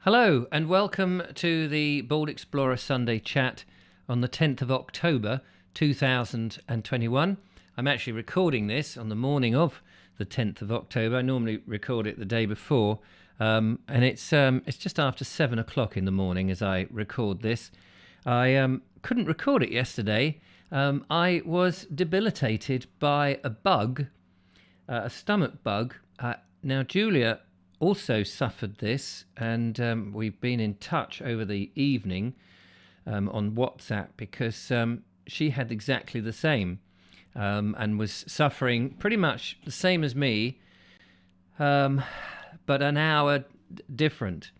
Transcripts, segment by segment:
Hello and welcome to the Bald Explorer Sunday chat on the 10th of October 2021. I'm actually recording this on the morning of the 10th of October. I normally record it the day before, and it's just after 7 o'clock in the morning as I record this. I couldn't record it yesterday. I was debilitated by a bug, a stomach bug. Now, Julia also suffered this, and we've been in touch over the evening on WhatsApp because she had exactly the same and was suffering pretty much the same as me, but an hour different.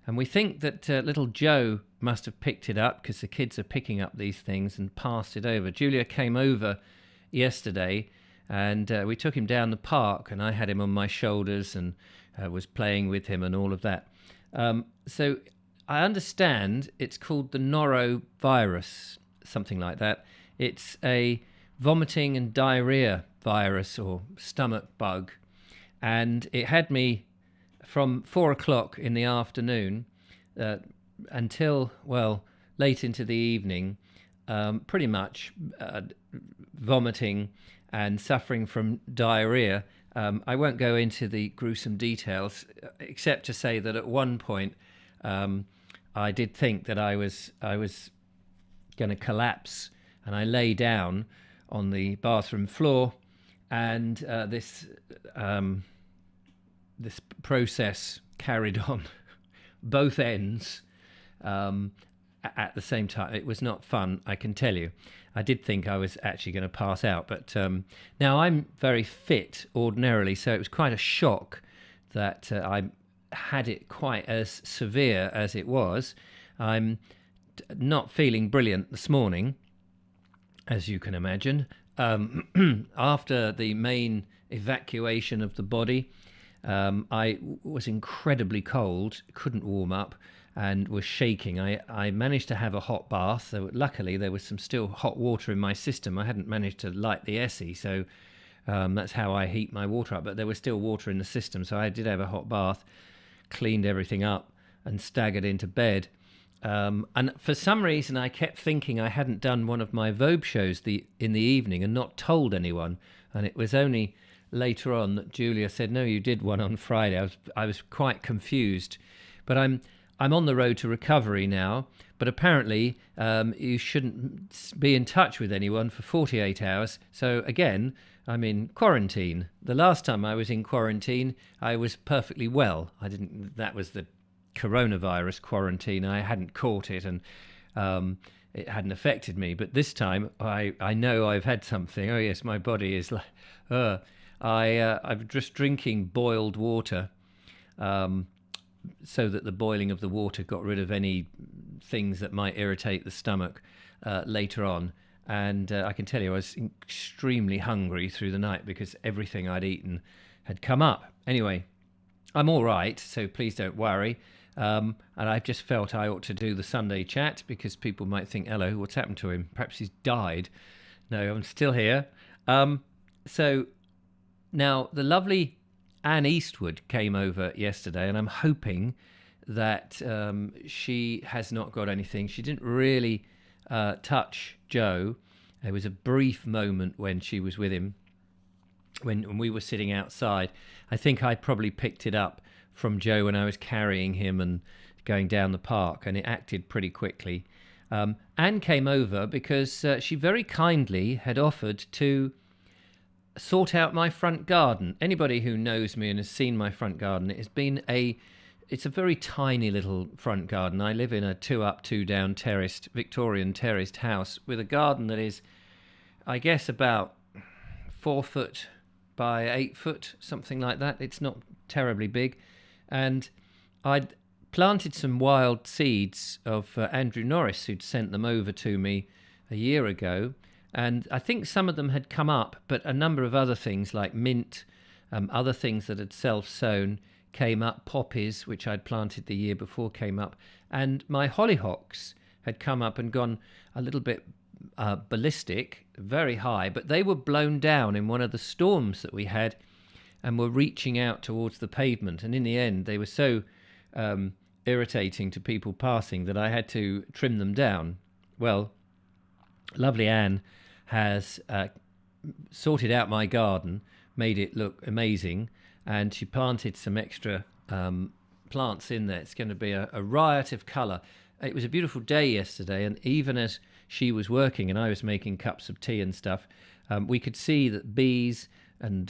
And we think that little Joe must have picked it up because the kids are picking up these things and passed it over. Julia came over yesterday and we took him down the park, and I had him on my shoulders and was playing with him and all of that. So I understand it's called the norovirus, something like that. It's a vomiting and diarrhea virus or stomach bug. And it had me from 4 o'clock in the afternoon until, well, late into the evening, pretty much vomiting and suffering from diarrhea. I won't go into the gruesome details, except to say that at one point I did think that I was going to collapse, and I lay down on the bathroom floor, and this process carried on both ends at the same time. It was not fun, I can tell you. I did think I was actually going to pass out, but now I'm very fit ordinarily, so it was quite a shock that I had it quite as severe as it was. I'm not feeling brilliant this morning, as you can imagine. After the main evacuation of the body, I was incredibly cold, couldn't warm up, and was shaking. I managed to have a hot bath. So luckily, there was some still hot water in my system. I hadn't managed to light the Essie, so that's how I heat my water up. But there was still water in the system, so I did have a hot bath, cleaned everything up, and staggered into bed. And for some reason, I kept thinking I hadn't done one of my Vobes shows in the evening and not told anyone. And it was only later on that Julia said, "No, you did one on Friday." I was quite confused, but I'm on the road to recovery now, but apparently you shouldn't be in touch with anyone for 48 hours. So again, I'm in quarantine. The last time I was in quarantine, I was perfectly well. That was the coronavirus quarantine. I hadn't caught it, and it hadn't affected me. But this time, I know I've had something. Oh yes, my body is like, I'm just drinking boiled water, so that the boiling of the water got rid of any things that might irritate the stomach later on. And I can tell you I was extremely hungry through the night because everything I'd eaten had come up. Anyway, I'm all right, so please don't worry. And I just felt I ought to do the Sunday chat because people might think, hello, what's happened to him? Perhaps he's died. No, I'm still here. So now the lovely Anne Eastwood came over yesterday, and I'm hoping that she has not got anything. She didn't really touch Joe. There was a brief moment when she was with him, when we were sitting outside. I think I probably picked it up from Joe when I was carrying him and going down the park, and it acted pretty quickly. Anne came over because she very kindly had offered to sort out my front garden. Anybody who knows me and has seen my front garden, it's a very tiny little front garden. I live in a 2-up, 2-down terraced, Victorian terraced house with a garden that is, I guess, about 4 foot by 8 foot, something like that. It's not terribly big. And I'd planted some wild seeds of Andrew Norris, who'd sent them over to me a year ago. And I think some of them had come up, but a number of other things like mint, other things that had self-sown came up. Poppies, which I'd planted the year before, came up. And my hollyhocks had come up and gone a little bit ballistic, very high, but they were blown down in one of the storms that we had and were reaching out towards the pavement. And in the end, they were so irritating to people passing that I had to trim them down. Well, lovely Anne has sorted out my garden, made it look amazing, and she planted some extra plants in there. It's going to be a riot of colour. It was a beautiful day yesterday, and even as she was working and I was making cups of tea and stuff, we could see that bees and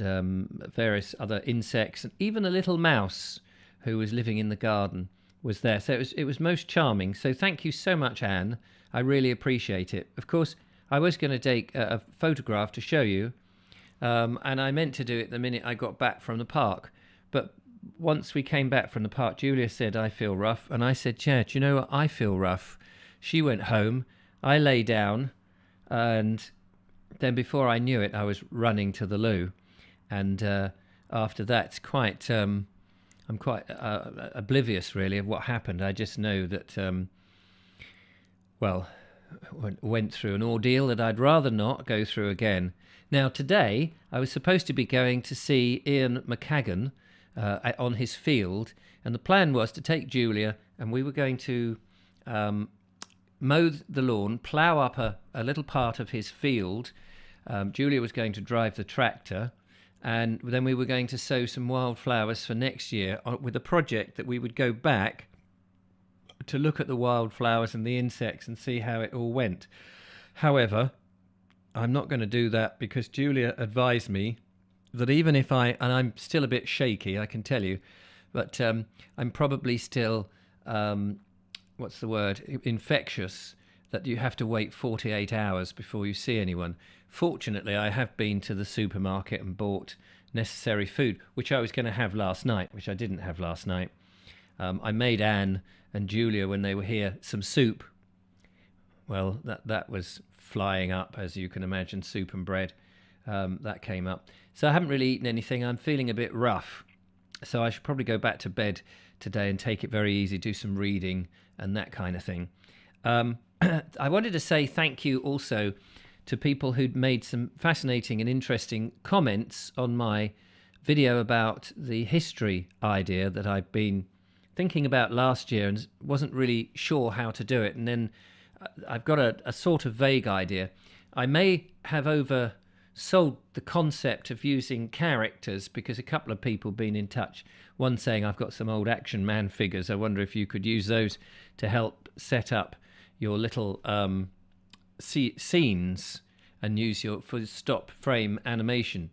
various other insects, and even a little mouse who was living in the garden was there. So it was most charming. So thank you so much, Anne. I really appreciate it. Of course, I was going to take a photograph to show you, and I meant to do it the minute I got back from the park. But once we came back from the park, Julia said, I feel rough. And I said, yeah, do you know what? I feel rough. She went home. I lay down. And then before I knew it, I was running to the loo. And after that, it's quite... I'm quite oblivious, really, of what happened. I just know that, went through an ordeal that I'd rather not go through again. Now, today, I was supposed to be going to see Ian McCagan on his field, and the plan was to take Julia, and we were going to mow the lawn, plough up a little part of his field. Julia was going to drive the tractor, and then we were going to sow some wildflowers for next year with a project that we would go back to look at the wildflowers and the insects and see how it all went. However, I'm not going to do that because Julia advised me that even if and I'm still a bit shaky, I can tell you, but I'm probably still, infectious, that you have to wait 48 hours before you see anyone. Fortunately, I have been to the supermarket and bought necessary food, which I was going to have last night, which I didn't have last night. I made Anne and Julia, when they were here, some soup. Well, that was flying up, as you can imagine, soup and bread. That came up. So I haven't really eaten anything. I'm feeling a bit rough. So I should probably go back to bed today and take it very easy, do some reading and that kind of thing. I wanted to say thank you also to people who'd made some fascinating and interesting comments on my video about the history idea that I've been thinking about last year and wasn't really sure how to do it. And then I've got a sort of vague idea. I may have oversold the concept of using characters because a couple of people have been in touch. One saying, I've got some old Action Man figures. I wonder if you could use those to help set up your little scenes and use your for stop frame animation.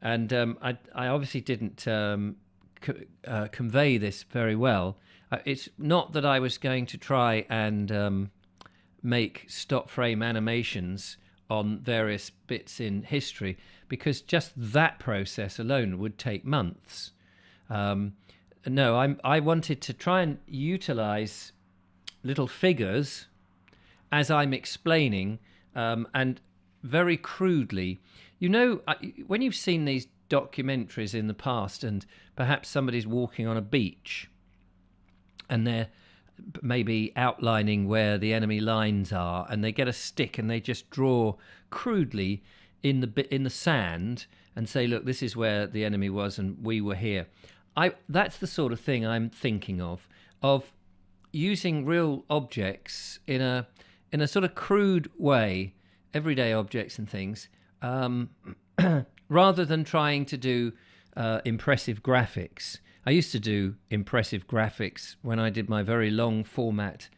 And I obviously didn't convey this very well. It's not that I was going to try and make stop frame animations on various bits in history, because just that process alone would take months. No, I wanted to try and utilize little figures as I'm explaining, and very crudely. You know, when you've seen these documentaries in the past and perhaps somebody's walking on a beach and they're maybe outlining where the enemy lines are, and they get a stick and they just draw crudely in the sand and say, look, this is where the enemy was and we were here. That's the sort of thing I'm thinking of using real objects in a sort of crude way, everyday objects and things, rather than trying to do impressive graphics. I used to do impressive graphics when I did my very long format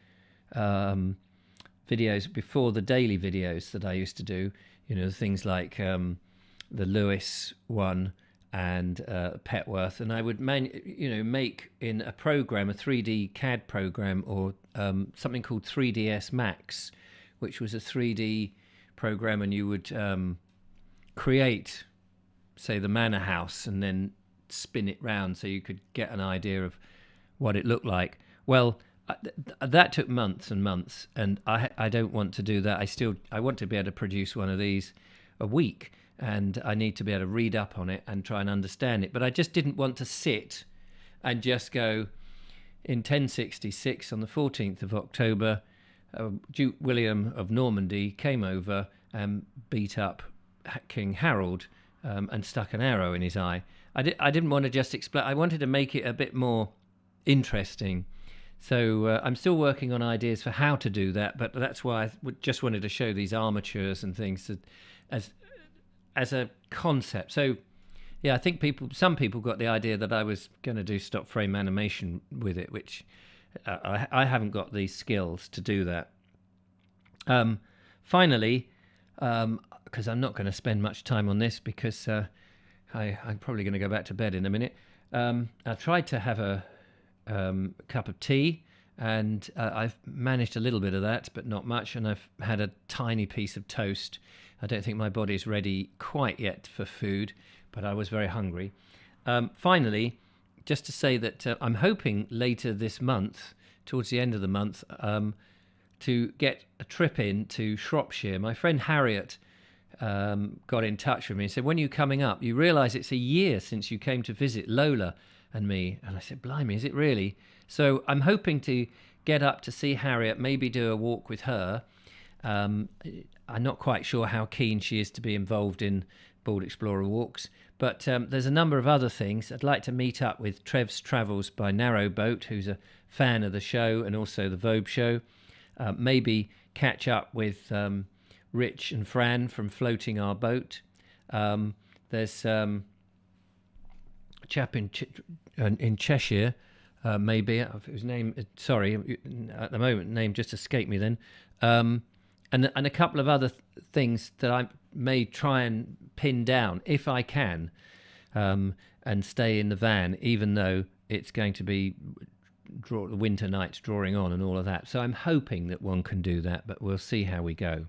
videos before the daily videos that I used to do. You know, things like the Lewis one and Petworth, and I would make in a program, a 3D CAD program, or something called 3ds Max, which was a 3D program, and you would create, say, the manor house and then spin it round so you could get an idea of what it looked like. Well, that took months and months, and I don't want to do that. I want to be able to produce one of these a week, and I need to be able to read up on it and try and understand it. But I just didn't want to sit and just go, in 1066 on the 14th of October, Duke William of Normandy came over and beat up King Harold and stuck an arrow in his eye. I didn't want to just explain. I wanted to make it a bit more interesting. So I'm still working on ideas for how to do that, but that's why just wanted to show these armatures and things as as a concept. So yeah, I think some people got the idea that I was going to do stop frame animation with it, which I haven't got the skills to do that. Finally, because I'm not going to spend much time on this because I'm probably going to go back to bed in a minute. I tried to have a cup of tea, and I've managed a little bit of that, but not much. And I've had a tiny piece of toast. I don't think my body's ready quite yet for food, but I was very hungry. Finally, just to say that I'm hoping later this month, towards the end of the month, to get a trip in to Shropshire. My friend Harriet got in touch with me and said, when are you coming up? You realise it's a year since you came to visit Lola and me. And I said, blimey, is it really? So I'm hoping to get up to see Harriet, maybe do a walk with her. I'm not quite sure how keen she is to be involved in Bald Explorer walks, but there's a number of other things. I'd like to meet up with Trev's Travels by Narrowboat, who's a fan of the show and also the Vobes show. Maybe catch up with Rich and Fran from Floating Our Boat. There's a chap in Cheshire, maybe, whose name, sorry, at the moment, name just escaped me then. And a couple of other things that I may try and pin down, if I can, and stay in the van, even though it's going to be the winter nights drawing on and all of that. So I'm hoping that one can do that, but we'll see how we go.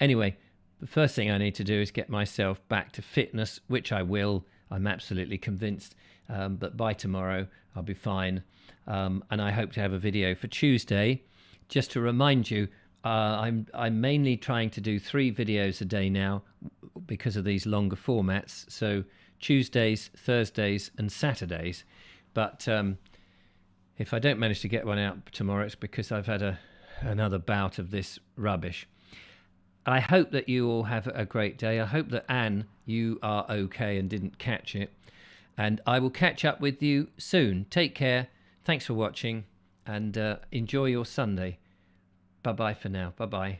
Anyway, the first thing I need to do is get myself back to fitness, which I will. I'm absolutely convinced. But by tomorrow, I'll be fine. And I hope to have a video for Tuesday. Just to remind you, I'm mainly trying to do 3 videos a day now because of these longer formats. So Tuesdays, Thursdays, and Saturdays. But if I don't manage to get one out tomorrow, it's because I've had another bout of this rubbish. I hope that you all have a great day. I hope that Anne, you are okay and didn't catch it. And I will catch up with you soon. Take care. Thanks for watching and enjoy your Sunday. Bye-bye for now. Bye-bye.